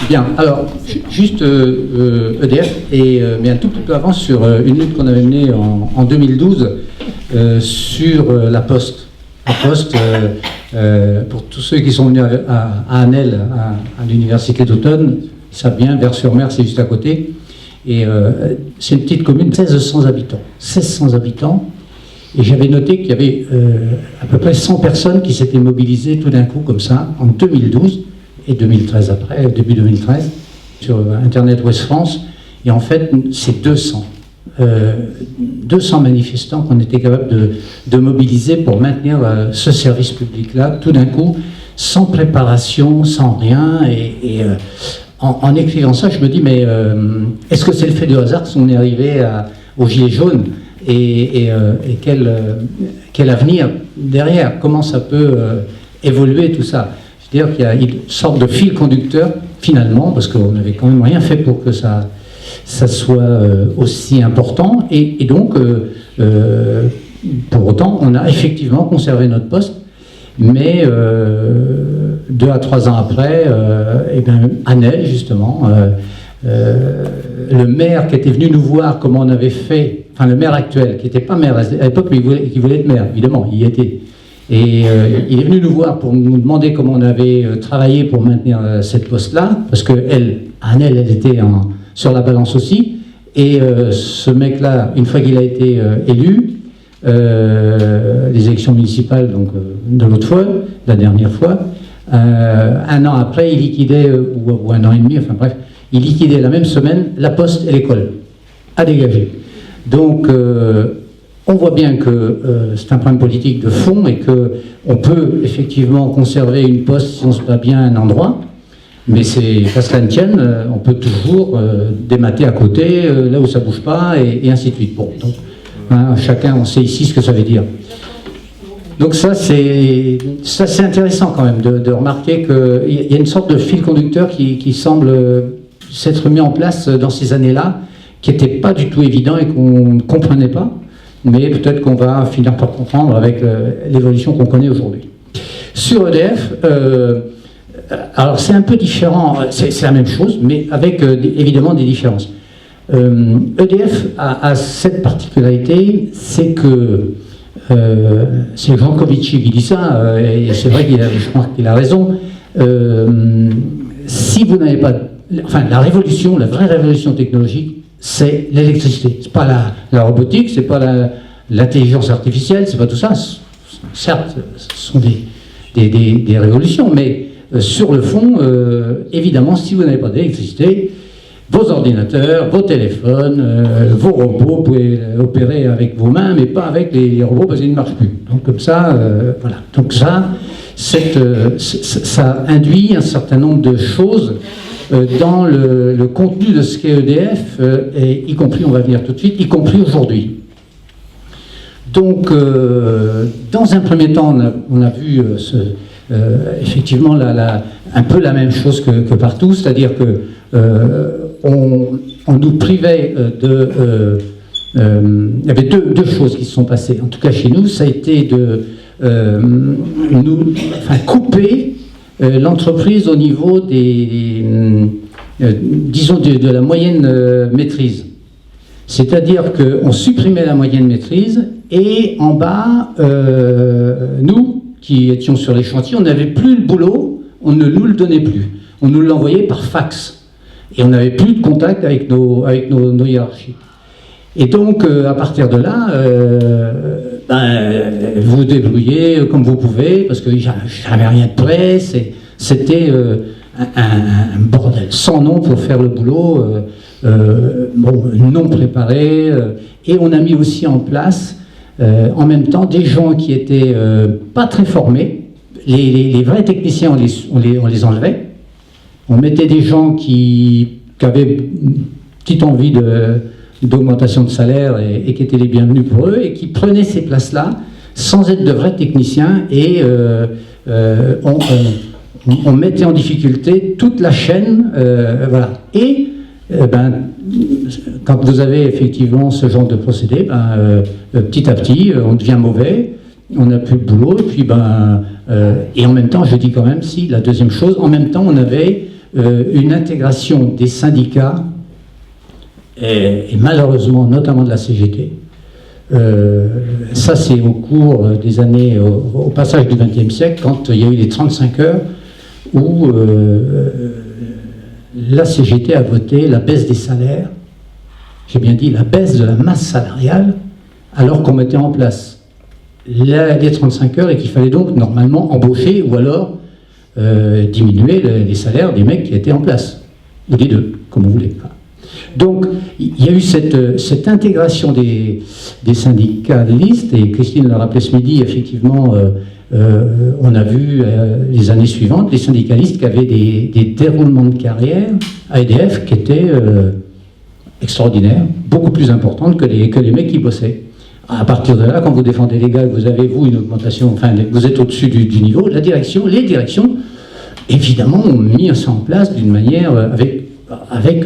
Bien, alors, juste EDF, mais un tout petit peu avant sur une lutte qu'on avait menée en 2012 sur la Poste. La Poste, pour tous ceux qui sont venus à Annelle, à l'université d'Automne, ils savent bien, Vers-sur-Mer, c'est juste à côté. Et c'est une petite commune de 1600 habitants. 1600 habitants. Et j'avais noté qu'il y avait à peu près 100 personnes qui s'étaient mobilisées tout d'un coup, comme ça, en 2012 et 2013 après, début 2013, sur Internet Ouest France. Et en fait, c'est 200. 200 manifestants qu'on était capable de mobiliser pour maintenir ce service public-là, tout d'un coup, sans préparation, sans rien. En écrivant ça, je me dis, mais est-ce que c'est le fait de hasard qu'on est arrivé aux Gilets jaunes et quel avenir derrière? Comment ça peut évoluer tout ça? C'est-à-dire qu'il y a une sorte de fil conducteur, finalement, parce qu'on n'avait quand même rien fait pour que ça soit aussi important. Et donc, pour autant, on a effectivement conservé notre poste. Mais 2 à 3 ans après, Annelle, justement, le maire qui était venu nous voir comment on avait fait, enfin le maire actuel, qui n'était pas maire à l'époque, mais qui voulait être maire, évidemment, il y était. Et il est venu nous voir pour nous demander comment on avait travaillé pour maintenir cette poste-là, parce qu'elle, Annelle, elle était sur la balance aussi. Et ce mec-là, une fois qu'il a été élu, les élections municipales donc, de l'autre fois, la dernière fois, 1 an après, il liquidait, ou 1 an et demi, enfin bref, il liquidait la même semaine la poste et l'école, à dégager. Donc, on voit bien que c'est un problème politique de fond et qu'on peut effectivement conserver une poste si on se bat bien à un endroit, mais qu'à cela ne tienne, on peut toujours démater à côté, là où ça ne bouge pas, et ainsi de suite. Bon, donc, hein, chacun, on sait ici ce que ça veut dire. Donc ça c'est intéressant quand même de remarquer qu'il y a une sorte de fil conducteur qui semble s'être mis en place dans ces années-là, qui n'était pas du tout évident et qu'on ne comprenait pas, mais peut-être qu'on va finir par comprendre avec l'évolution qu'on connaît aujourd'hui. Sur EDF, alors c'est un peu différent, c'est la même chose, mais avec évidemment des différences. EDF a cette particularité, c'est que c'est Jean Covici qui dit ça, et c'est vrai je crois qu'il a raison. Si vous n'avez pas, enfin la révolution, la vraie révolution technologique, c'est l'électricité. C'est pas la robotique, c'est pas l'intelligence artificielle, c'est pas tout ça. Certes, ce sont des révolutions, mais sur le fond, évidemment, si vous n'avez pas d'électricité, vos ordinateurs, vos téléphones, vos robots, vous pouvez opérer avec vos mains, mais pas avec les robots parce qu'ils ne marchent plus. Donc comme ça, voilà. Donc ça induit un certain nombre de choses dans le contenu de ce qu'est EDF, et y compris, on va venir tout de suite, y compris aujourd'hui. Donc, dans un premier temps, on a vu effectivement un peu la même chose que partout, c'est-à-dire que on nous privait il y avait deux choses qui se sont passées, en tout cas chez nous, ça a été de couper l'entreprise au niveau disons de la moyenne maîtrise. C'est-à-dire qu'on supprimait la moyenne maîtrise et en bas, nous qui étions sur les chantiers, on n'avait plus le boulot, on ne nous le donnait plus. On nous l'envoyait par fax. Et on n'avait plus de contact avec nos hiérarchies. Et donc, à partir de là, vous vous débrouillez comme vous pouvez, parce que j'avais rien de prêt, c'était un bordel sans nom pour faire le boulot, non préparé. Et on a mis aussi en place, en même temps, des gens qui étaient pas très formés. Les vrais techniciens, on les enlevait. On mettait des gens qui avaient une petite envie d'augmentation de salaire et qui étaient les bienvenus pour eux et qui prenaient ces places-là sans être de vrais techniciens et on mettait en difficulté toute la chaîne. Voilà. Et quand vous avez effectivement ce genre de procédé, petit à petit, on devient mauvais, on n'a plus de boulot, et puis et en même temps, je dis quand même, si, la deuxième chose, en même temps, on avait une intégration des syndicats, et malheureusement notamment de la CGT. Ça, c'est au cours des années, au passage du XXe siècle, quand il y a eu les 35 heures, où la CGT a voté la baisse des salaires, j'ai bien dit la baisse de la masse salariale, alors qu'on mettait en place les 35 heures et qu'il fallait donc normalement embaucher ou alors diminuer les salaires des mecs qui étaient en place, ou des deux, comme vous voulez. Donc, il y a eu cette intégration des syndicalistes, et Christine l'a rappelé ce midi, effectivement, on a vu les années suivantes, les syndicalistes qui avaient des déroulements de carrière à EDF qui étaient extraordinaires, beaucoup plus importantes que les mecs qui bossaient. À partir de là, quand vous défendez les gars, vous avez, vous, une augmentation, enfin, vous êtes au-dessus du niveau, les directions, évidemment, ont mis ça en place d'une manière avec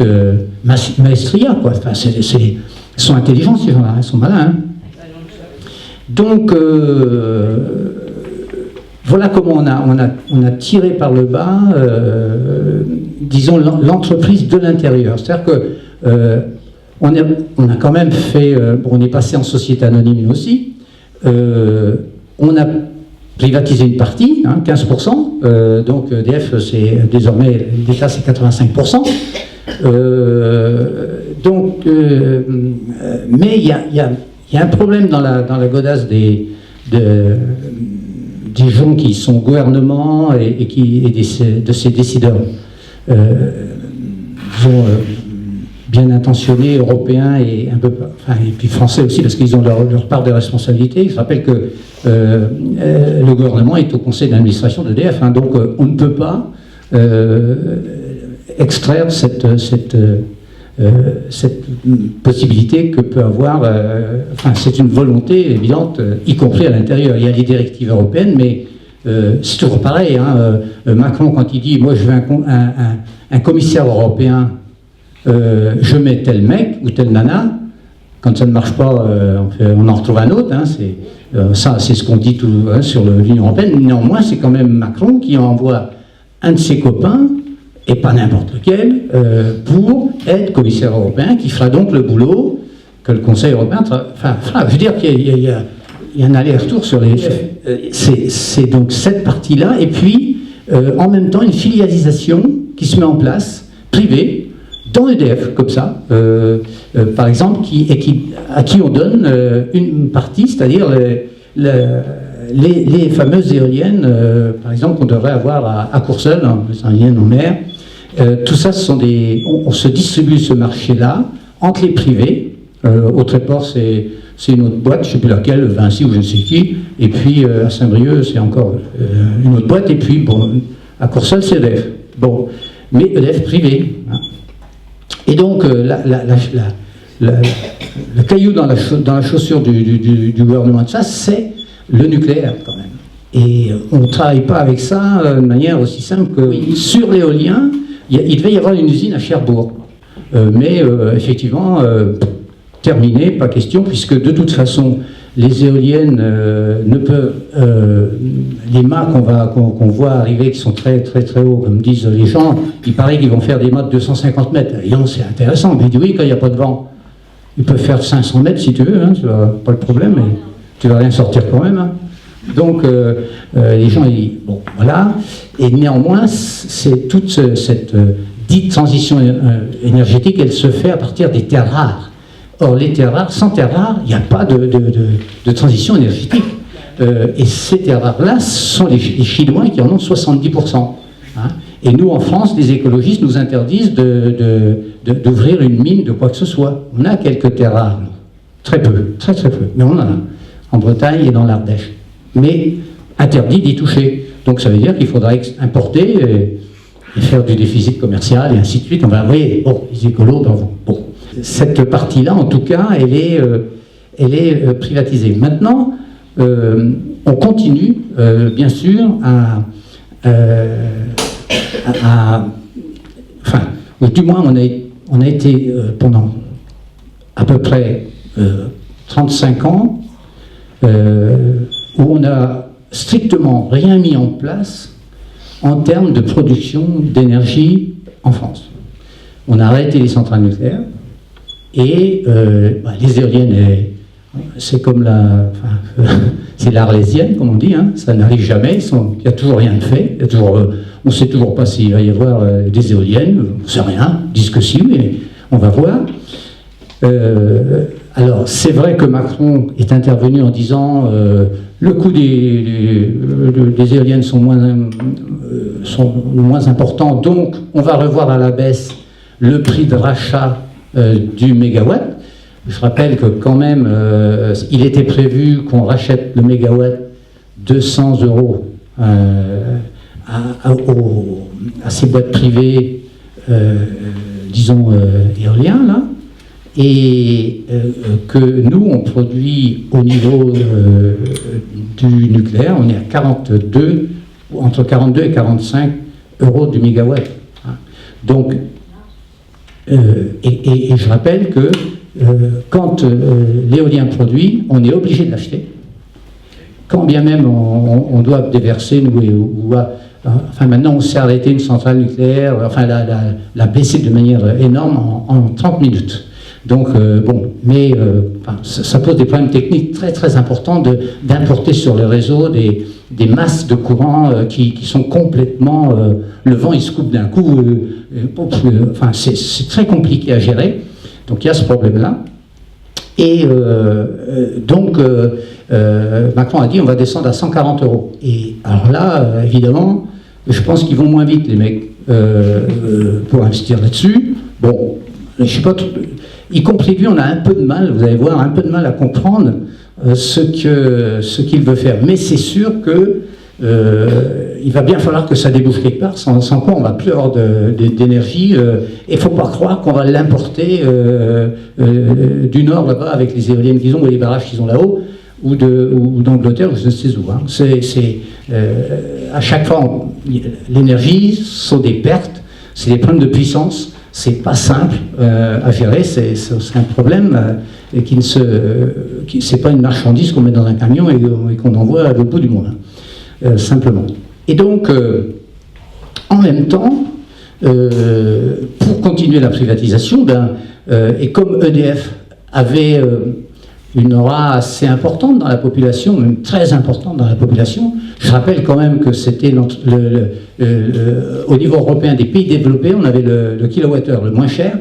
maestria, quoi. Enfin, ils sont intelligents, ces gens-là, ils sont malins. Hein. Donc, voilà comment on a tiré par le bas, disons, l'entreprise de l'intérieur. C'est-à-dire que on a quand même fait, on est passé en société anonyme nous aussi, on a privatisé une partie, 15%, donc EDF, c'est désormais, l'État c'est 85%, mais il y a un problème dans la godasse des gens qui sont au gouvernement et de ces décideurs bien intentionnés, européens et un peu, enfin, et puis français aussi, parce qu'ils ont leur part de responsabilité. Je rappelle que le gouvernement est au conseil d'administration d'EDF, donc on ne peut pas extraire cette possibilité que peut avoir, enfin c'est une volonté évidente, y compris à l'intérieur. Il y a les directives européennes, mais c'est toujours pareil. Macron, quand il dit « moi je veux un commissaire européen », je mets tel mec ou telle nana, quand ça ne marche pas, on en retrouve un autre, ça c'est ce qu'on dit sur l'Union européenne. Néanmoins, c'est quand même Macron qui envoie un de ses copains, et pas n'importe lequel, pour être commissaire européen, qui fera donc le boulot que le Conseil européen fera. Je veux dire qu'il y a un aller-retour sur les... C'est donc cette partie-là, et puis en même temps une filialisation qui se met en place, privée, dans EDF, comme ça, par exemple, à qui on donne une partie, c'est-à-dire les fameuses éoliennes, par exemple, qu'on devrait avoir à Courseulles, les éoliennes en mer. Tout ça, on se distribue ce marché-là entre les privés. Au Tréport, c'est une autre boîte, je ne sais plus laquelle, Vinci ou je ne sais qui. Et puis à Saint-Brieuc, c'est encore une autre boîte. Et puis, bon, à Courseulles, c'est EDF. Bon, mais EDF privé. Et donc, le caillou dans la chaussure du gouvernement de ça, c'est le nucléaire, quand même. Et on ne travaille pas avec ça de manière aussi simple que sur l'éolien, il devait y avoir une usine à Cherbourg. Mais effectivement, terminé, pas question, puisque de toute façon, les éoliennes ne peuvent... les mâts qu'on voit arriver, qui sont très très très hauts, comme disent les gens, il paraît qu'ils vont faire des mâts de 250 mètres. Et non, c'est intéressant, mais il dit oui, quand il n'y a pas de vent. Ils peuvent faire 500 mètres si tu veux, tu n'as pas le problème, mais tu ne vas rien sortir quand même. Donc, les gens, bon, voilà. Et néanmoins, c'est toute cette dite transition énergétique, elle se fait à partir des terres rares. Or, les terres rares, sans terres rares, il n'y a pas de transition énergétique. Et ces terres rares-là sont les Chinois qui en ont 70%. Et nous, en France, les écologistes nous interdisent d'ouvrir une mine de quoi que ce soit. On a quelques terres rares, nous. Très peu, très très peu, mais on en a. En Bretagne et dans l'Ardèche. Mais interdit d'y toucher. Donc ça veut dire qu'il faudra importer et faire du déficit commercial et ainsi de suite. On va envoyer, bon, les écolos, bon. Cette partie-là, en tout cas, elle est privatisée. Maintenant, on continue, bien sûr, enfin, ou du moins, on a été pendant à peu près 35 ans où on n'a strictement rien mis en place en termes de production d'énergie en France. On a arrêté les centrales nucléaires et les éoliennes, c'est comme c'est l'Arlésienne, comme on dit, hein, ça n'arrive jamais, il n'y a toujours rien de fait, on ne sait toujours pas s'il va y avoir des éoliennes, on ne sait rien, ils disent que si, mais on va voir. Alors, c'est vrai que Macron est intervenu en disant le coût des éoliennes sont moins importants, donc on va revoir à la baisse le prix de rachat du mégawatt. Je rappelle que quand même, il était prévu qu'on rachète le mégawatt 200 € à ces boîtes privées, disons, éoliens, là. Et que nous, on produit au niveau du nucléaire, on est à entre 42 et 45 € du mégawatt. Donc, et je rappelle que quand l'éolien produit, on est obligé de l'acheter. Quand bien même on doit déverser, enfin maintenant on s'est arrêté une centrale nucléaire, enfin la baisser de manière énorme en 30 minutes. Donc, mais ça pose des problèmes techniques très très importants d'importer sur le réseau des masses de courant qui sont complètement... le vent il se coupe d'un coup, enfin c'est très compliqué à gérer, donc il y a ce problème-là. Et donc Macron a dit on va descendre à 140 €. Et alors là, évidemment, je pense qu'ils vont moins vite les mecs pour investir là-dessus. Bon, je sais pas... Y compris lui, on a un peu de mal, vous allez voir, un peu de mal à comprendre ce qu'il veut faire. Mais c'est sûr que il va bien falloir que ça débouche quelque part, sans quoi on ne va plus avoir d'énergie. Et il ne faut pas croire qu'on va l'importer du nord là-bas avec les éoliennes qu'ils ont ou les barrages qu'ils ont là-haut, ou d'Angleterre, ou je ne sais où. Hein. À chaque fois, l'énergie sont des pertes, c'est des problèmes de puissance. C'est pas simple à gérer, c'est un problème c'est pas une marchandise qu'on met dans un camion et qu'on envoie à l'autre bout du monde, simplement. Et donc, en même temps, pour continuer la privatisation, et comme EDF avait une aura assez importante dans la population, même très importante dans la population. Je rappelle quand même que c'était au niveau européen des pays développés, on avait le kilowattheure le moins cher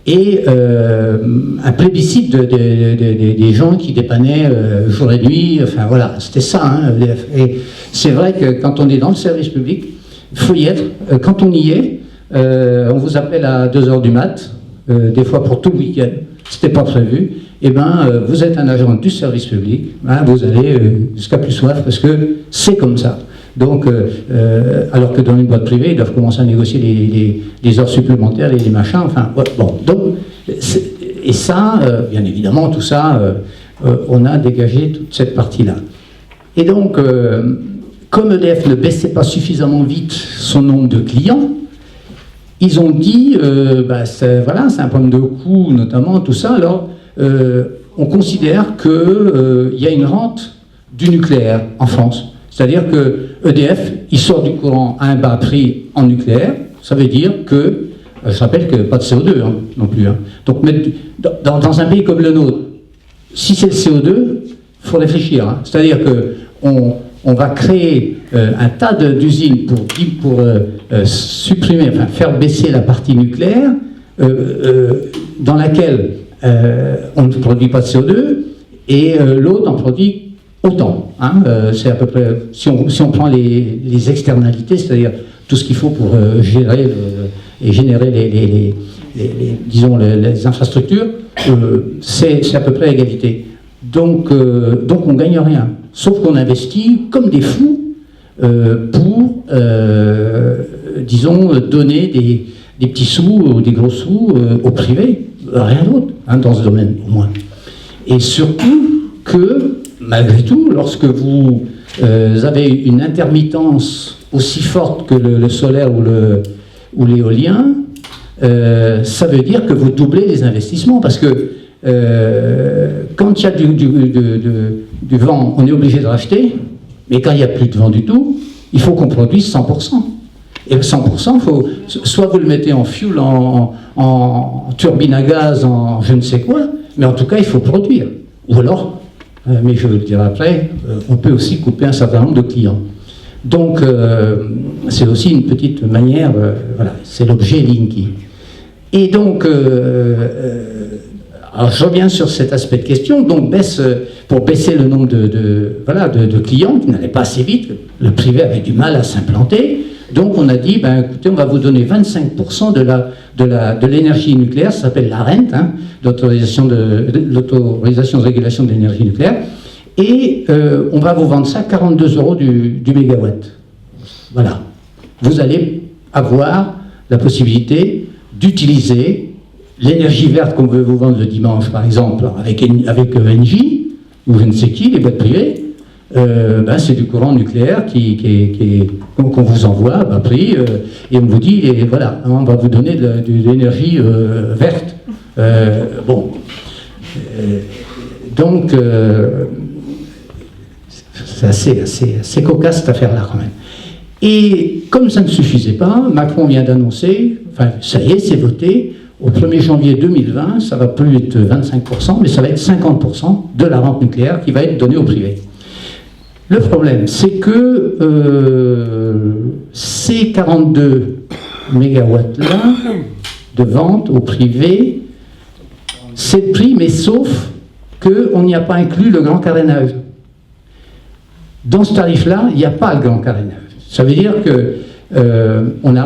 et un plébiscite des gens qui dépannaient jour et nuit, enfin voilà, c'était ça, hein, EDF. Et c'est vrai que quand on est dans le service public, il faut y être. Quand on y est, on vous appelle à 2h du mat', des fois pour tout le week-end, c'était pas prévu. Eh bien, vous êtes un agent du service public, hein, vous allez jusqu'à plus soif parce que c'est comme ça. Donc, alors que dans une boîte privée, ils doivent commencer à négocier les heures supplémentaires, les machins, enfin, bon. Donc, et ça, bien évidemment, tout ça, on a dégagé toute cette partie-là. Et donc, comme EDF ne baissait pas suffisamment vite son nombre de clients, ils ont dit, voilà, c'est un problème de coût, notamment, tout ça, alors... on considère qu'il y a une rente du nucléaire en France. C'est-à-dire que EDF, il sort du courant à un bas prix en nucléaire, ça veut dire que, je rappelle que pas de CO2 hein, non plus. Hein. Donc dans un pays comme le nôtre, si c'est le CO2, il faut réfléchir. Hein. C'est-à-dire qu'on va créer un tas d'usines pour supprimer, enfin faire baisser la partie nucléaire, dans laquelle on ne produit pas de CO2 et l'autre en produit autant. Hein, c'est à peu près, si on prend les externalités, c'est-à-dire tout ce qu'il faut pour gérer et générer les infrastructures, c'est à peu près à égalité. Donc on ne gagne rien. Sauf qu'on investit comme des fous pour, disons, donner des petits sous ou des gros sous au privé. Rien d'autre, hein, dans ce domaine, au moins. Et surtout que, malgré tout, lorsque vous avez une intermittence aussi forte que le solaire ou l'éolien, ça veut dire que vous doublez les investissements, parce que quand il y a du vent, on est obligé de racheter, mais quand il n'y a plus de vent du tout, il faut qu'on produise 100%. Et 100%, soit vous le mettez en fuel, en turbine à gaz, en je ne sais quoi, mais en tout cas, il faut produire. Ou alors, mais je vais le dire après, on peut aussi couper un certain nombre de clients. Donc, c'est aussi une petite manière, voilà, c'est l'objet Linky. Et donc, alors je reviens sur cet aspect de question, donc pour baisser le nombre de clients qui n'allaient pas assez vite, le privé avait du mal à s'implanter, donc on a dit, ben, écoutez, on va vous donner 25% de l'énergie nucléaire, ça s'appelle la RENT, hein, l'autorisation de régulation de l'énergie nucléaire, et on va vous vendre ça 42 € du mégawatt. Voilà. Vous allez avoir la possibilité d'utiliser l'énergie verte qu'on veut vous vendre le dimanche, par exemple, avec Engie, ou je ne sais qui, les boîtes privées, ben c'est du courant nucléaire qu'on vous envoie à bas prix, et on vous dit, et voilà, on va vous donner de l'énergie verte. Bon. Donc, c'est assez cocasse cette affaire-là quand même. Et comme ça ne suffisait pas, Macron vient d'annoncer, enfin ça y est, c'est voté, au 1er janvier 2020, ça va plus être 25%, mais ça va être 50% de la rente nucléaire qui va être donnée au privé. Le problème, c'est que ces 42 mégawatts-là de vente au privé, c'est le prix, mais sauf qu'on n'y a pas inclus le grand carénage. Dans ce tarif-là, il n'y a pas le grand carénage. Ça veut dire que,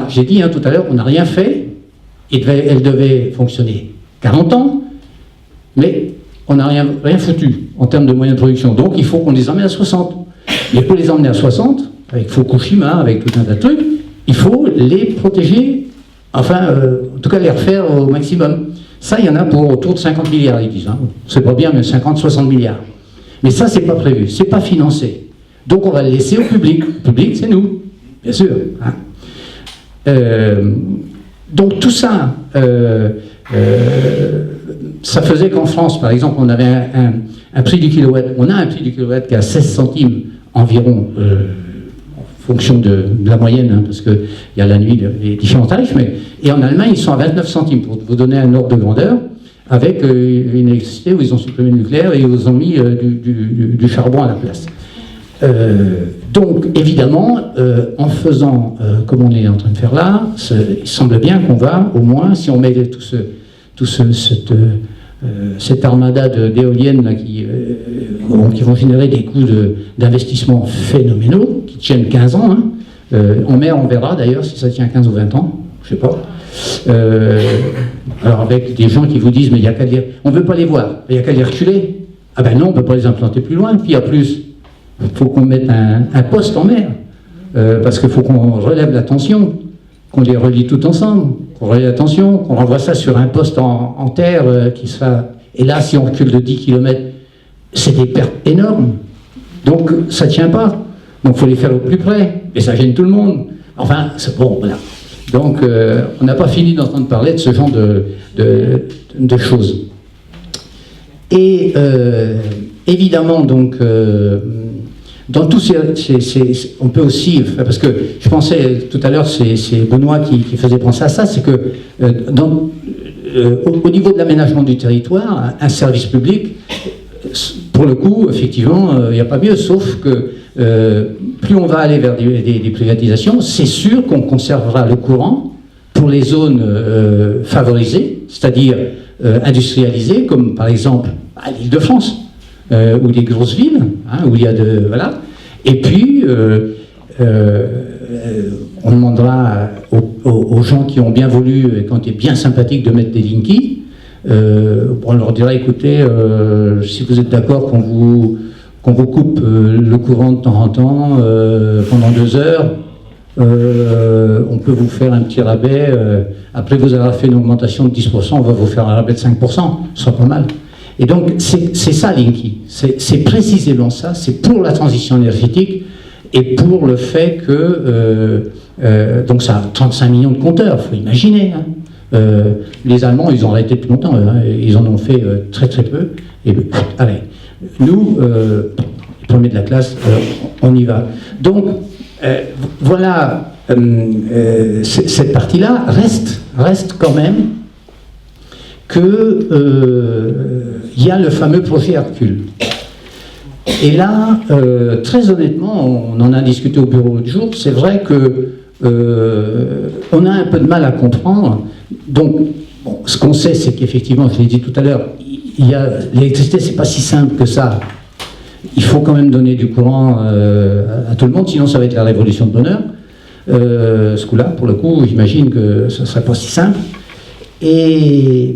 j'ai dit tout à l'heure, on n'a rien fait, elle devait fonctionner 40 ans, mais on n'a rien foutu en termes de moyens de production. Donc il faut qu'on les emmène à 60. Et pour les emmener à 60, avec Fukushima, avec tout un tas de trucs, il faut les protéger, enfin, en tout cas les refaire au maximum. Ça, il y en a pour autour de 50 milliards, ils disent. Hein. C'est pas bien, mais 50-60 milliards. Mais ça, c'est pas prévu, c'est pas financé. Donc on va le laisser au public. Le public, c'est nous, bien sûr. Hein. Donc tout ça, ça faisait qu'en France, par exemple, on avait un prix du kilowatt. On a un prix du kilowatt qui est à 16 centimes environ, en fonction de la moyenne, hein, parce qu'il y a la nuit les différents tarifs. Et en Allemagne, ils sont à 29 centimes, pour vous donner un ordre de grandeur, avec une électricité où ils ont supprimé le nucléaire et ils ont mis du charbon à la place. Donc, évidemment, en faisant comme on est en train de faire là, il semble bien qu'on va, au moins, si on met cette armada d'éoliennes qui vont générer des coûts d'investissement phénoménaux, qui tiennent 15 ans, hein. En mer, on verra d'ailleurs si ça tient 15 ou 20 ans, je ne sais pas. Alors, avec des gens qui vous disent, mais il n'y a qu'à les... On ne veut pas les voir, il n'y a qu'à les reculer. Ah ben non, on ne peut pas les implanter plus loin, puis il y a plus. Il faut qu'on mette un poste en mer, parce qu'il faut qu'on relève la tension, qu'on les relie tout ensemble, qu'on relie la tension, qu'on renvoie ça sur un poste en terre qui sera... Et là, si on recule de 10 km, c'est des pertes énormes. Donc, ça ne tient pas. Donc, il faut les faire au plus près. Et ça gêne tout le monde. Enfin, c'est bon, voilà. Donc, on n'a pas fini d'entendre parler de ce genre de choses. Et évidemment, donc... dans tous on peut aussi, parce que je pensais tout à l'heure, c'est Benoît qui faisait penser à ça, c'est que au niveau de l'aménagement du territoire, un service public, pour le coup, effectivement, il n'y a pas mieux, sauf que plus on va aller vers des privatisations, c'est sûr qu'on conservera le courant pour les zones favorisées, c'est-à-dire industrialisées, comme par exemple à l'Île-de-France. Ou les grosses villes, hein, où il y a voilà. Et puis, on demandera aux gens qui ont bien voulu, et quand il est bien sympathique, de mettre des Linky. On leur dira, écoutez, si vous êtes d'accord qu'on vous coupe le courant de temps en temps, pendant 2 heures, on peut vous faire un petit rabais. Après vous avoir fait une augmentation de 10%, on va vous faire un rabais de 5%, ce sera pas mal. Et donc, c'est ça, Linky. C'est précisément ça. C'est pour la transition énergétique et pour le fait que... donc, ça a 35 millions de compteurs, il faut imaginer. Hein. Les Allemands, ils ont arrêté depuis longtemps. Hein, ils en ont fait très, très peu. Et allez, nous, les premiers de la classe, on y va. Donc, voilà cette partie-là reste quand même que il y a le fameux projet Hercule. Et là, très honnêtement, on en a discuté au bureau l'autre jour, c'est vrai que on a un peu de mal à comprendre. Donc, bon, ce qu'on sait, c'est qu'effectivement, je l'ai dit tout à l'heure, l'électricité, c'est pas si simple que ça. Il faut quand même donner du courant à tout le monde, sinon ça va être la révolution de bonheur. Ce coup-là, pour le coup, j'imagine que ça ne serait pas si simple. Et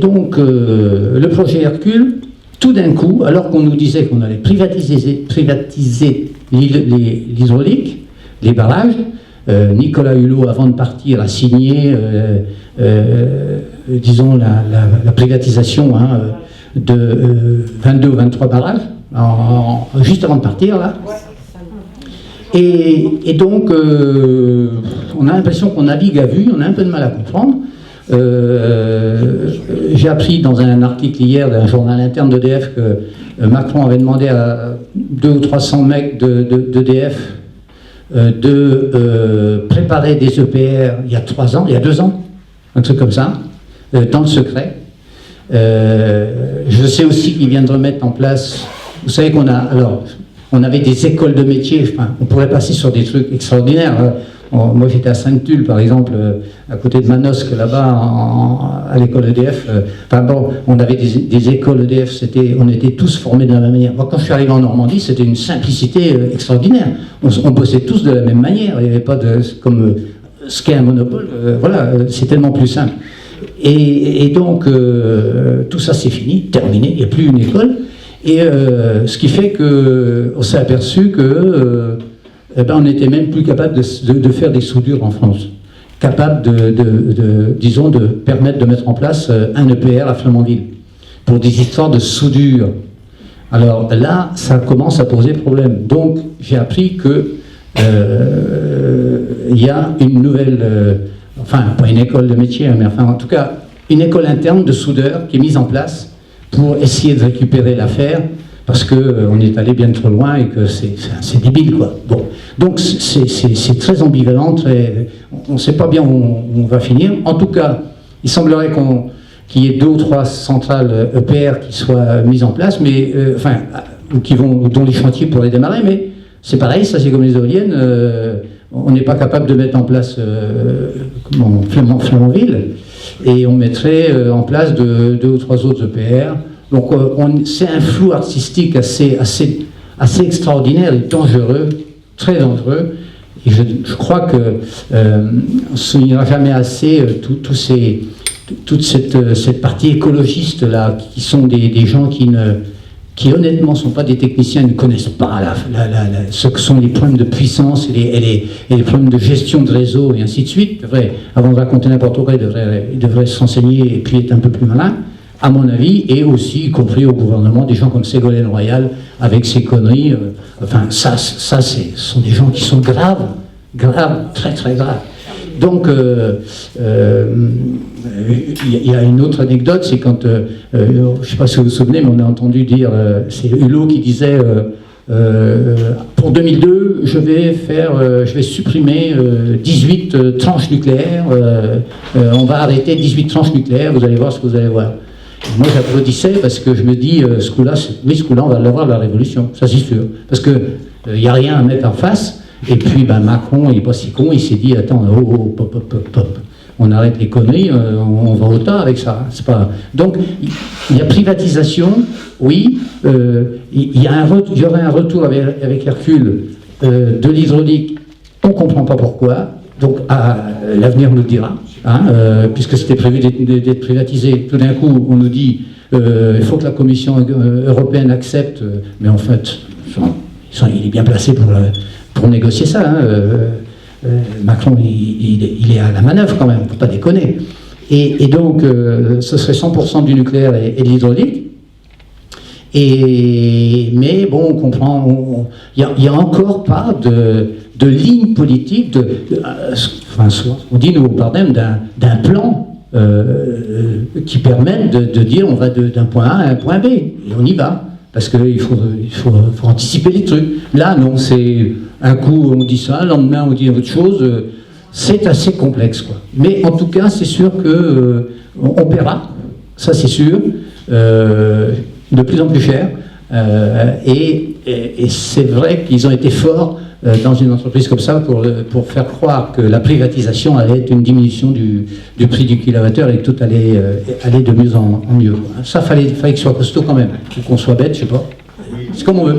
donc, le projet Hercule, tout d'un coup, alors qu'on nous disait qu'on allait privatiser l'hydraulique, les barrages, Nicolas Hulot, avant de partir, a signé, disons, la privatisation de 22 ou 23 barrages, juste avant de partir, là. Et donc, on a l'impression qu'on navigue à vue, on a un peu de mal à comprendre. J'ai appris dans un article hier d'un journal interne d'EDF que Macron avait demandé à 200 ou 300 mecs d'EDF de préparer des EPR il y a 2 ans, un truc comme ça, dans le secret. Je sais aussi qu'il vient de remettre en place, vous savez on avait des écoles de métiers, enfin, on pourrait passer sur des trucs extraordinaires. Moi j'étais à Sainte-Tulle par exemple, à côté de Manosque là-bas, à l'école EDF. Enfin bon, on avait des écoles EDF, on était tous formés de la même manière. Moi quand je suis arrivé en Normandie, c'était une simplicité extraordinaire. On bossait tous de la même manière, il n'y avait pas de... comme ce qu'est un monopole, voilà, c'est tellement plus simple. Et donc tout ça c'est fini, terminé, il n'y a plus une école. Et ce qui fait qu'on s'est aperçu que on n'était même plus capable de faire des soudures en France. Capable disons, de permettre de mettre en place un EPR à Flamanville. Pour des histoires de soudure. Alors là, ça commence à poser problème. Donc, j'ai appris que il y a une nouvelle... enfin, pas une école de métier, mais enfin, en tout cas, une école interne de soudeurs qui est mise en place pour essayer de récupérer l'affaire, parce qu'on est allé bien trop loin et que c'est débile, quoi. Bon. Donc c'est très ambivalent, on ne sait pas bien où on va finir. En tout cas, il semblerait qu'il y ait 2 ou 3 centrales EPR qui soient mises en place, mais enfin, dont les chantiers pourraient démarrer, mais c'est pareil, ça c'est comme les éoliennes, on n'est pas capable de mettre en place Flamanville, et on mettrait en place 2 ou 3 autres EPR. Donc c'est un flou artistique assez extraordinaire et dangereux, très dangereux. Et je crois que on ne se souviendra jamais assez toute cette partie écologiste là, qui sont des gens qui honnêtement ne sont pas des techniciens, ne connaissent pas ce que sont les problèmes de puissance et les problèmes de gestion de réseau et ainsi de suite. Avant de raconter n'importe quoi, ils devraient s'enseigner et puis être un peu plus malins, à mon avis, et aussi, y compris au gouvernement, des gens comme Ségolène Royal, avec ses conneries. Enfin, ce sont des gens qui sont graves, très très graves. Donc, il y a une autre anecdote, c'est quand, je ne sais pas si vous vous souvenez, mais on a entendu dire, c'est Hulot qui disait, pour 2002, je vais supprimer 18 tranches nucléaires, on va arrêter 18 tranches nucléaires, vous allez voir ce que vous allez voir. Et moi j'applaudissais parce que je me dis, ce coup-là, on va l'avoir la révolution, ça c'est sûr, parce qu'il n'y a rien à mettre en face. Et puis Macron, il n'est pas si con, il s'est dit, attends, pop, on arrête les conneries, on va au tas avec ça. C'est pas... Donc, il y a privatisation, oui, il y aurait un retour avec Hercule de l'hydraulique, on ne comprend pas pourquoi, donc l'avenir nous le dira, puisque c'était prévu d'être privatisé. Tout d'un coup, on nous dit, il faut que la Commission européenne accepte, mais en fait, il est bien placé pour négocier ça. Macron, il est à la manœuvre quand même, faut pas déconner. Et donc, ce serait 100% du nucléaire et de l'hydraulique. Mais bon, on comprend, il n'y a encore pas de ligne politique, on dit, nous, on parle même d'un plan qui permette de dire on va d'un point A à un point B, et on y va. parce qu'il faut anticiper les trucs. Là, non, c'est un coup on dit ça, le lendemain on dit autre chose. C'est assez complexe, quoi. Mais en tout cas, c'est sûr que on paiera, ça c'est sûr, de plus en plus cher. Et c'est vrai qu'ils ont été forts dans une entreprise comme ça pour faire croire que la privatisation allait être une diminution du prix du kilowattheure et que tout allait aller de mieux en mieux. Ça, fallait que ce soit costaud quand même, ou qu'on soit bête, je sais pas. C'est comme on veut.